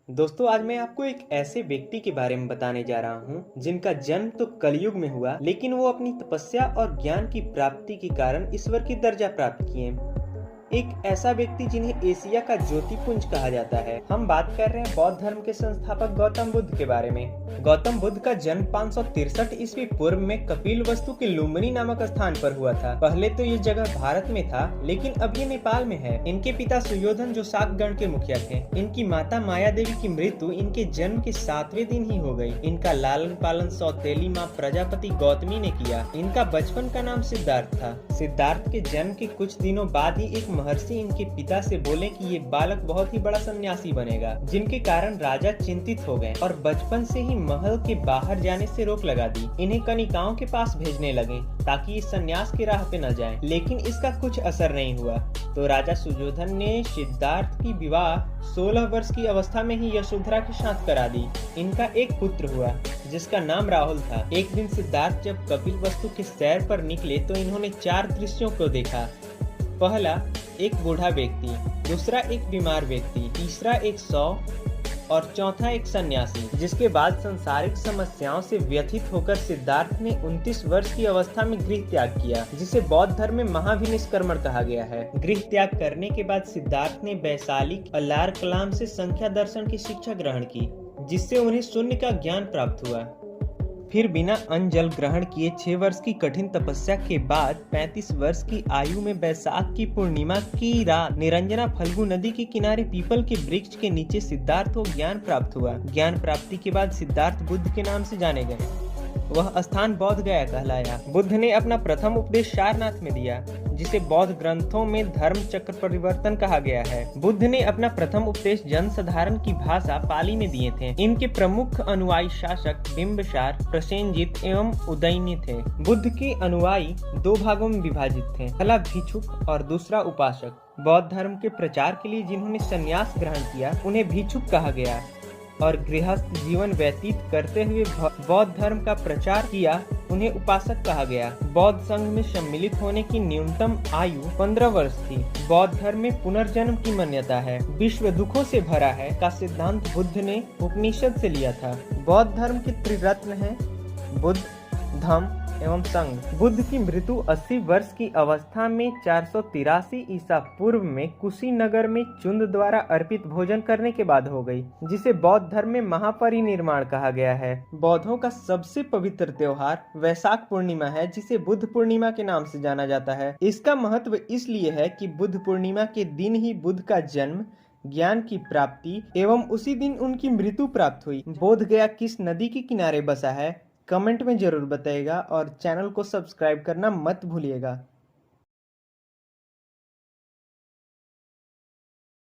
दोस्तों, आज मैं आपको एक ऐसे व्यक्ति के बारे में बताने जा रहा हूँ जिनका जन्म तो कलयुग में हुआ, लेकिन वो अपनी तपस्या और ज्ञान की प्राप्ति के कारण ईश्वर की दर्जा प्राप्त किए। एक ऐसा व्यक्ति जिन्हें एशिया का ज्योतिपुंज कहा जाता है। हम बात कर रहे हैं बौद्ध धर्म के संस्थापक गौतम बुद्ध के बारे में। गौतम बुद्ध का जन्म 563 ईस्वी पूर्व में कपिलवस्तु के लुम्बिनी नामक स्थान पर हुआ था। पहले तो ये जगह भारत में था, लेकिन अब ये नेपाल में है। इनके पिता सुयोधन जो शाक गण के मुखिया थे। इनकी माता माया देवी की मृत्यु इनके जन्म के 7वें दिन ही हो गई। इनका लालन पालन सौतेली माँ प्रजापति गौतमी ने किया। इनका बचपन का नाम सिद्धार्थ था। सिद्धार्थ के जन्म के कुछ दिनों बाद ही एक महर्षि इनके पिता से बोले कि ये बालक बहुत ही बड़ा सन्यासी बनेगा, जिनके कारण राजा चिंतित हो गए और बचपन से ही महल के बाहर जाने से रोक लगा दी। इन्हें कनिकाओं के पास भेजने लगे ताकि ये सन्यास की राह पे न जाएं। लेकिन इसका कुछ असर नहीं हुआ, तो राजा सुयोधन ने सिद्धार्थ की विवाह 16 वर्ष की अवस्था में ही यशोधरा के साथ करा दी। इनका एक पुत्र हुआ जिसका नाम राहुल था। एक दिन सिद्धार्थ जब कपिलवस्तु के सैर पर निकले तो इन्होंने 4 दृश्यों को देखा। पहला, एक बूढ़ा व्यक्ति, दूसरा एक बीमार व्यक्ति, तीसरा एक शव और चौथा एक सन्यासी। जिसके बाद सांसारिक समस्याओं से व्यथित होकर सिद्धार्थ ने 29 वर्ष की अवस्था में गृह त्याग किया, जिसे बौद्ध धर्म में महाविनिष्क्रमण कहा गया है। गृह त्याग करने के बाद सिद्धार्थ ने वैशाली और लार कलाम से संख्या दर्शन की शिक्षा ग्रहण की, जिससे उन्हें शून्य का ज्ञान प्राप्त हुआ। फिर बिना अन्न जल ग्रहण किए 6 वर्ष की कठिन तपस्या के बाद 35 वर्ष की आयु में वैशाख की पूर्णिमा की रात निरंजना फल्गु नदी के किनारे पीपल के वृक्ष के नीचे सिद्धार्थ को ज्ञान प्राप्त हुआ। ज्ञान प्राप्ति के बाद सिद्धार्थ बुद्ध के नाम से जाने गए। वह स्थान बोध गया कहलाया। बुद्ध ने अपना प्रथम उपदेश सारनाथ में दिया, जिसे बौद्ध ग्रंथों में धर्म चक्र परिवर्तन कहा गया है। बुद्ध ने अपना प्रथम उपदेश जन साधारण की भाषा पाली में दिए थे। इनके प्रमुख अनुयायी शासक बिंबिसार, प्रसेनजित एवं उदयनी थे। बुद्ध के अनुयायी 2 भागों में विभाजित थे, पहला भिक्षुक और दूसरा उपासक। बौद्ध धर्म के प्रचार के लिए जिन्होंने संन्यास ग्रहण किया उन्हें भिक्षुक कहा गया, और गृहस्थ जीवन व्यतीत करते हुए बौद्ध धर्म का प्रचार किया उन्हें उपासक कहा गया। बौद्ध संघ में सम्मिलित होने की न्यूनतम आयु 15 वर्ष थी। बौद्ध धर्म में पुनर्जन्म की मान्यता है। विश्व दुखों से भरा है का सिद्धांत बुद्ध ने उपनिषद से लिया था। बौद्ध धर्म के त्रिरत्न हैं बुद्ध, धम्म एवं संघ। बुद्ध की मृत्यु 80 वर्ष की अवस्था में 483 ईसा पूर्व में कुशीनगर में चुंद द्वारा अर्पित भोजन करने के बाद हो गई, जिसे बौद्ध धर्म में महापरिनिर्वाण कहा गया है। बौद्धों का सबसे पवित्र त्योहार वैशाख पूर्णिमा है, जिसे बुद्ध पूर्णिमा के नाम से जाना जाता है। इसका महत्व इसलिए है कि बुद्ध पूर्णिमा के दिन ही बुद्ध का जन्म, ज्ञान की प्राप्ति एवं उसी दिन उनकी मृत्यु प्राप्त हुई। बोध गया किस नदी के किनारे बसा है, कमेंट में जरूर बताइएगा और चैनल को सब्सक्राइब करना मत भूलिएगा।